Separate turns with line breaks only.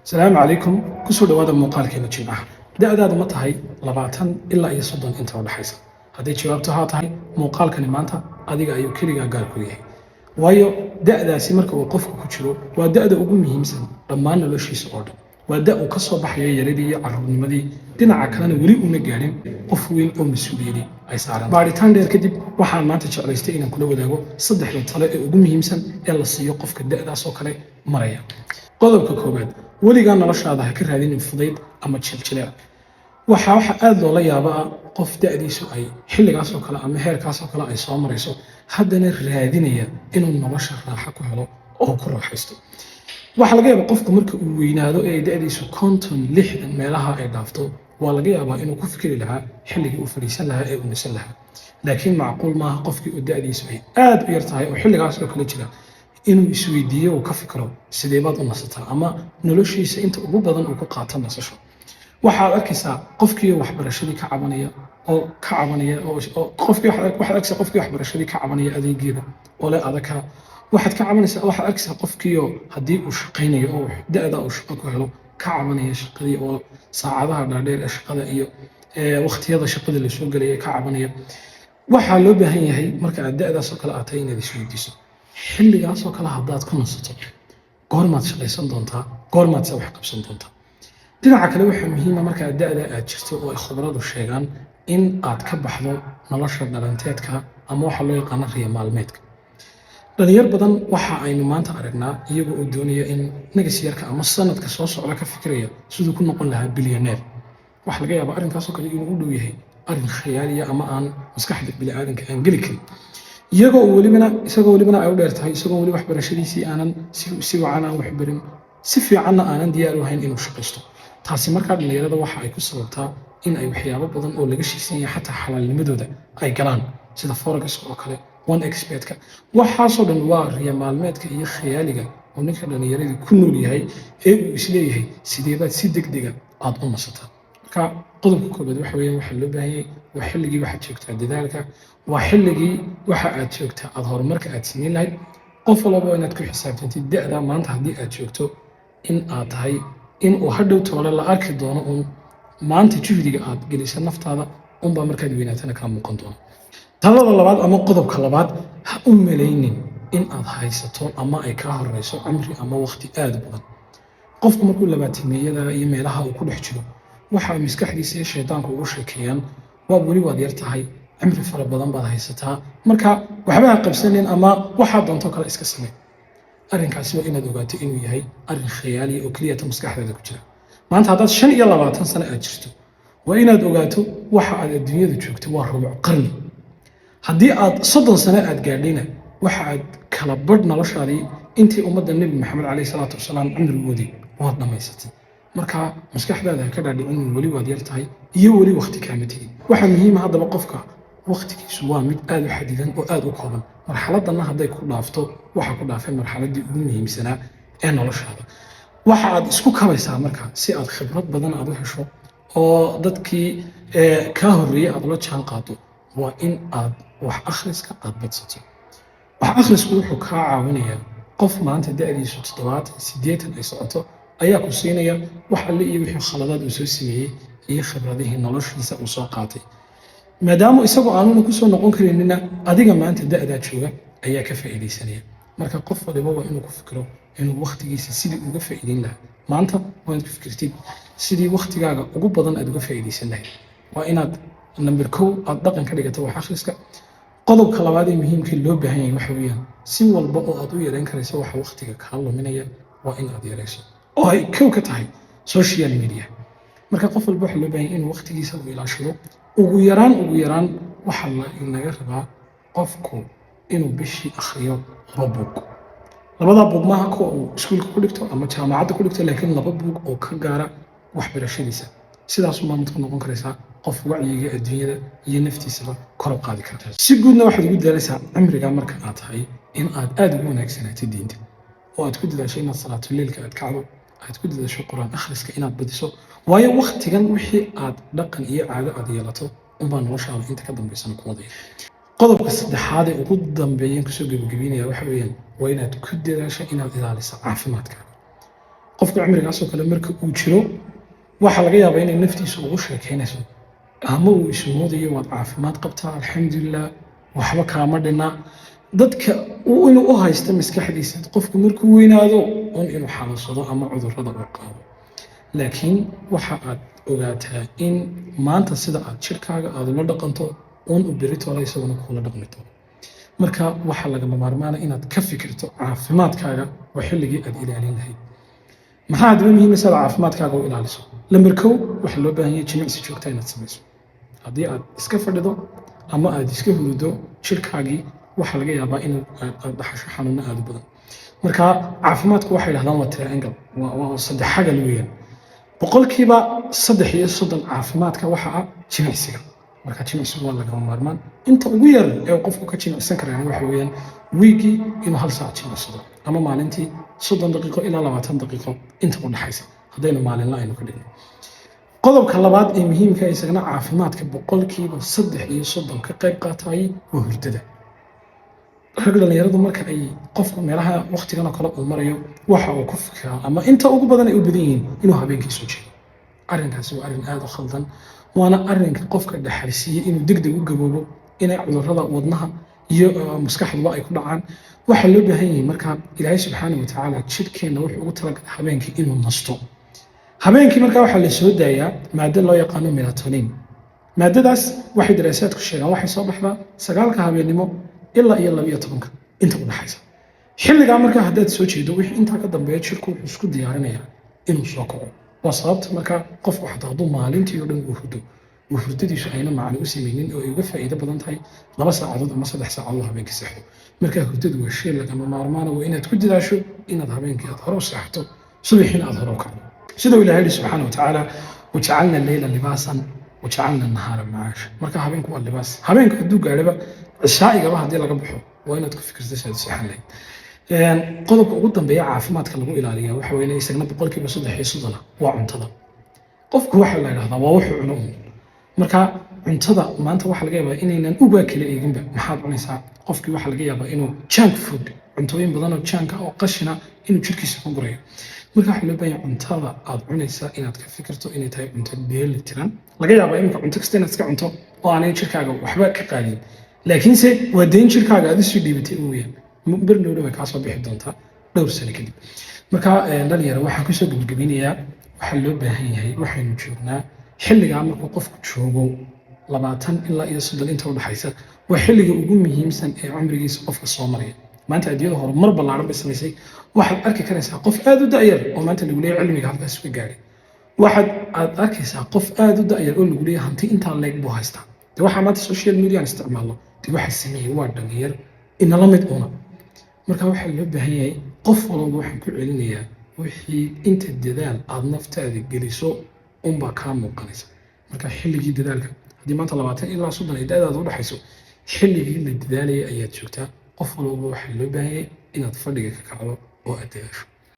السلام عليكم كسر دواد المقال كنا جمعة دأداد متهاي لبعتن إلا أي صدق أنت ولا حيس هذه جوابتها تهاي مقال كنا مانتا أديك أيو كلي قال كويه waayo da'daasi marka uu qofku ku jiro waa da'da ugu muhiimsan dhammaan noloshiisa oo dhan waa da' uu ka soo baxayo yaradii iyo carruurnimadii dhinaca kalena weli una gaadhin qof weyn oo mas-uuliyadii ay saaran baaritaan dheer kadib waxaan maanta jeclaystay inaan kula wadaago saddexda tale ee ugu muhiimsan ee la siiyo qofka da'daas oo kale maraya qodobka koowaad weligaa noloshaada ha ka raadinin fudayd ama jiljileec waxa aad loola yaabaa qof da'diisu ay xilligaas oo kale ama heerkaas oo kale ay soo marayso haddana raadinaya inuu nolosha raaxo ku helo oo ku raaxaysto waxa laga yaabaa qofku marka uu weynaado ee da'diisu 50-60 meelaha ay dhaafto waa laga yaabaa inuu ku fikiri lahaa xilligii uu fadhiisan lahaa ee uu nisan lahaa laakiin macquul maaha qofkii uu da'diisu ay aad u yar tahay oo xilligaas oo kale jira inuu isweydiiyo uu ka fikiro sidee baad u nasataa ama noloshiisa inta ugu badan uu ku qaato nasasho waxaad arkaysaa qofkii waxbarashadii ka cabanaya qofkii waxbarashadii ka cabanaya adeegeeda oo leh adaka waxaad arkaysaa qofkii haddii uu shaqaynayo oo da'da uu shaqo ku helo ka cabanaya shaqadii oo saacadaha dhaadheer ee shaqada iyo waqtiyada shaqada la soo gelaya ka cabanaya waxaa loo baahan yahay marka aad da'daas oo kale aad tahay inaad isweydiiso xilligaas oo kale haddaad ku nasato goormaad shaqaysan doontaa goormaad se wax qabsan doontaa dhinaca kale waxaa muhiima marka aad da'da aad jirto oo ay khubaradu sheegaan in aad ka baxdo nolosha dhalanteedka ama waxa loo yaqaano riya maalmeedka dhalinyar badan waxa aynu maanta aragnaa iyagoo uu doonaya in nagasyarka ama sanadka soo socda ka fikiraya siduu ku noqon lahaa bilyaneer waxa laga yaabaa arrinkaasoo kale inuu u dhow yahay arrin khiyaaliya ama aan maskaxda bini'aadanka aan geli karin isagoo welibana ay u dheer tahay isagoo weli waxbarashadiisii aanan si wacan aan waxbarin si fiicanna aanan diyaar u ahayn inuu shaqaysto taasi markaa dhallinyarada waxa ay ku sababtaa in ay waxyaabo badan oo laga shiisan yahay xataa xalaalnimadooda ay galaan sida forex oo kale one expertka waxaasoo dhan waa riya maalmeedka iyo khiyaaliga oo ninka dhallinyaradii ku nool yahay ee uu isleeyahay sideebaad si degdega aad u nasataa marka qodobka koobaad waxa weeyaan waxaa loo baahanyay waa xilligii waxaad joogtaa dadaalka waa xilligii waxa aad joogtaa aad horumarka aad samayn lahayd qof walba inaad ku xisaabtantid da'da maanta haddii aad joogto in aad tahay in uu hadhow toole la arki doono uun maanta juhdiga aad gelisa naftaada unbaa markaad weynaatana kaa muuqan doono talada labaad ama qodobka labaad ha u malaynin in aad haysato ama ay kaa horeyso cimri ama waqti aad badan qofku markuu labaatameeyada iyo meelaha uu ku dhex jiro waxa ay maskaxdiisa iyo shaydaanku ugu sheekeeyaan waa weli waad yar tahay cimri fara badan baad haysataa marka waxba ha qabsanin ama waxaa doonto kale iska samee arrinkaasi waa inaad ogaato inuu yahay arrin khiyaaliya oo keliyata maskaxdaada ku jira maanta haddaad 25 sano aad jirto waa inaad ogaato waxa aad adduunyada joogto waa rubuc qarni haddii aad 30 sano aad gaadhayna waxa aad kala badh noloshaadii intii ummadda nebi maxamed calayhi salaatu wasalaam cimrigoodii waad dhammaysatay marka maskaxdaada ka dhaadhicin weli waad yar tahay iyo weli waqti kaama tegin waxaa muhiima haddaba qofka waqtigiisu waa mid aad u xadidan oo aad u kooban marxaladana hadday ku dhaafto waxa ku dhaafay marxaladii ugu muhiimsanaa ee noloshaada waxa aad isku kabaysaa marka si aad khibrad badan aad u hesho oo dadkii kaa horreeyey aad la jaan qaado waa in aad wax akhriska aad badsato wax akhrisku wuxuu kaa caawinayaa qof maanta da'diisu 70-80 ay socoto ayaa ku siinaya wax alle iyo wixii khaladaad uu soo sameeyey iyo khibradihii noloshiisa uu soo qaatay maadaama isagoo aanuna kusoo noqon karinina adiga maanta da'daa jooga ayaa ka faa'iidaysanaya marka qof waliba waa inuu ku fikiro inuu waqtigiisa sidii uga faa'iidayn lahaa maanta waa inaad ku fikirtid sidii waqtigaaga ugu badan aad uga faa'iidaysan lahayd waa inaad number 1 aad dhaqan ka dhigato wax akhriska qodobka labaad ee muhiimka loo baahan yahay waxa weeyaan si walba oo aad u yareyn karayso waxa waqtiga kaa luminaya waa in aad yarayso oo ay kow ka tahay social media marka qof walba waxa loo baahan yahay inuu waqtigiisa u ilaashado ugu yaraan waxa laga rabaa qofku inuu bishii akhriyo 2 buug labada buug maaha kuwa uu iskuulka ku dhigto ama jaamacadda ku dhigto laakiin 2 buug oo ka gaara waxbarashadiisa sidaas uma mid ku noqon karaysaa qof wacyiga adduunyada iyo naftiisaba kor u qaadi karta si guudna waxaad ugu dadaalaysaa cimriga marka aad tahay in aad aad ugu wanaagsanaato diinta oo aad ku dadaasho inaad salaatuleylka aad kacdo aad ku dadaasho quraan akhriska inaad badiso waayo waqtigan wixii aad dhaqan iyo caado aad yeelato unbaa noloshaada inta ka dambaysana ku wadaya qodobka saddexaad ee ugu dambeeyaan kusoo gebagabeynaya waxa weeyaan waa inaad ku dadaasho inaad ilaaliso caafimaadkaaga qofka cimrigaasoo kale marka uu jiro waxaa laga yaabaa inay naftiisa ugu sheekaynayso ama uu ismoodayo waad caafimaad qabtaa alxamdulilah waxba kaama dhina dadka inuu u haysta maskaxdiisa qofku markuu weynaado inuu xanuunsado ama cudurrada uu qaado laakiin waxa aad ogaataa in maanta sida aad jirkaaga aad ula dhaqanto u beritoole isaguna kuula dhaqmi doono marka waxaa lagama maarmaana inaad ka fikirto caafimaadkaaga oo xilligii aad ilaalin lahayd maxaa haddaba muhiima si aad caafimaadkaaga u ilaaliso lambar kow waxaa loo baahan yahay jimicsi joogta inaad samayso haddii aad iska fadhido ama aad iska hurdo jirkaagii waxaa laga yaabaa in aad dhaxasho xanuuno aad u badan marka caafimaadku waxay dhahdaan waa triangle waa saddex xagal weeyaan boqolkiiba 30 caafimaadka waxa ah jimicsiga marka jimicsigu waa lagama maarmaan inta ugu yar ee qofku ka jimicsan karaan waxa weeyaan wiigii inuu hal saac jimicsado ama maalintii 30 daqiiqo ilaa 20 daqiiqo inta u dhaxaysa haddaynu maalinla aynu ka dhigno qodobka labaad ee muhiimka isagana caafimaadka boqolkiiba 30 ka qayb qaatay waa hurdada rag dhalinyaradu marka ay qofku meelaha waqtigan oo kale uu marayo waxa uu ku fikiraa ama inta ugu badan ay u badan yihiin inuu habeenkii soo jeedo arrinkaasi waa arrin aad u khaldan waana arrinka qofka dhaxalsiiyey inuu degdeg u gaboobo inay cudurrada wadnaha iyo maskaxduba ay ku dhacaan waxaa loo baahan yahay marka ilaahay subxaana wa tacaala jidhkeenna wuxuu ugu talagalay habeenkii inuu nasto habeenkii markaa waxaa la soo daayaa maado loo yaqaano melatonin maadadaas waxay daraasaadku sheegaan waxay soo baxdaa 9 habeennimo ilaa iyo 12 inta u dhaxaysa xilligaa markaa haddaad soo jeedo wixii intaa ka dambeeya jirku wuxuu isku diyaarinayaa inuu soo kaco waa sababta markaa qofku xataa hadduu maalintii oo dhan uu hurdo hurdadiisu ayna macno u samaynin oo ay uga faa'iido badan tahay 2 saacadood ama 3 saacadood habeenkii seexdo markaa hurdadu waa shay lagama maarmaana waa inaad ku dadaasho inaad habeenkii aad hore u seexdo subaxiina aad hore u kacdo sidoo ilaahay yidhi subxaana wa tacaala wajacalna alleyla libaasan wajacalna annahaara macaasha marka habeenku waa libaas habeenku hadduu gaadhaba cishaa'igaba haddii laga baxo waa inaad ku fikirta si aad seexan lahayd qodobka ugu dambeeya caafimaadka lagu ilaaliya waxa weeye isagna boqolkiiba 30 waa cuntada qofku waxa la yiraahdaa waa wuxuu cuno marka cuntada maanta waxa laga yaabaa inaynan uba kala eeginba maxaad cunaysaa qofkii waxa laga yaabaa inuu junk food cuntooyin badan oo junk oo qashina inuu jirkiisa ku gurayo marka waxa loo baahan cuntada aad cunaysaa inaad ka fikirto inay tahay cunto dheellitiran laga yaabaa in cunto kasta inaad iska cunto oo aanay jirkaaga waxba ka qaadin laakiinse waa deyn jirkaaga aad isu dhiibatay weeyaan barnowda way kaa soo bixi doontaa dhowr sano kadib marka dhalinyaro waxaan kusoo gabagabinayaa waxaa loo baahan yahay waxaynu joognaa xilligaa markuu qofku joogo 20 ilaa iyo 30 inta u dhaxaysa waa xilliga ugu muhiimsan ee cumrigiisa qofka soo maraya maanta adduunyada horumar ballaaran bay samaysay waxaad arki karaysaa qof aad u da'yar oo maanta lagu leeyahay cilmiga halkaas ka gaaray aad arkaysaa qof aad u da'yar oo lagu leeyahay hanti intaa leeg buu haystaa de waxaa maanta social media isticmaalo de waxa sameeyay waa dhalinyar inala mid una marka waxaa loo baahan yahay qof walba waxaan ku celinayaa wixii inta dadaal aad naftaada geliso unbaa kaa muuqanaysa marka xilligii dadaalka haddii maanta 20 ilaa 30 ay da'daada u dhaxayso xilligii la dadaalayay ayaad joogtaa qof walba waxaa loo baahan yahay inaad fadhiga ka kacdo oo aad dadaasho